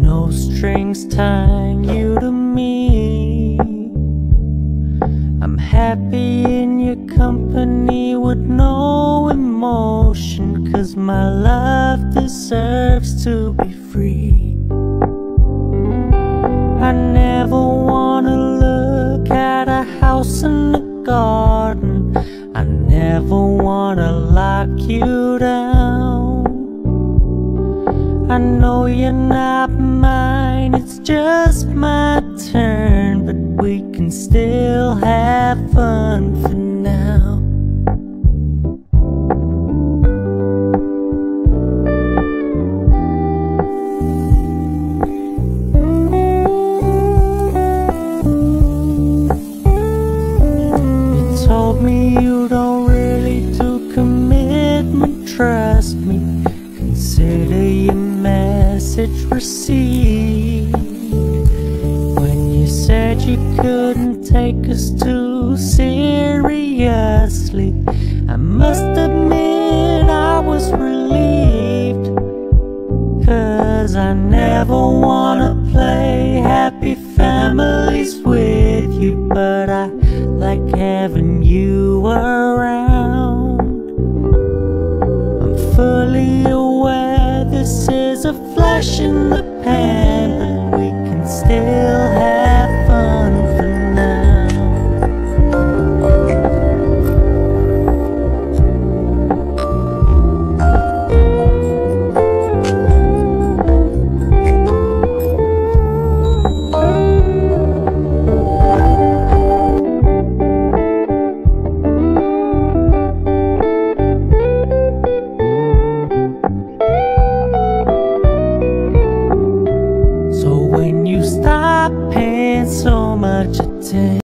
no strings tying you to me. I'm happy in your company with no emotion, 'cause my love deserves to be free. I never wanna look at a house in the garden. I never wanna lock you down. I know you're not mine, it's just my turn, but we can still have fun for now. You told me you don't really do commitment, trust me. Consider your message received. When you said you couldn't take us too seriously, I must admit I was relieved. 'Cause I never wanna play happy families with you, but I like having you around. I'm fully aware this is a flash in the pan, but we can still have fun for now. So when you stop paying so much attention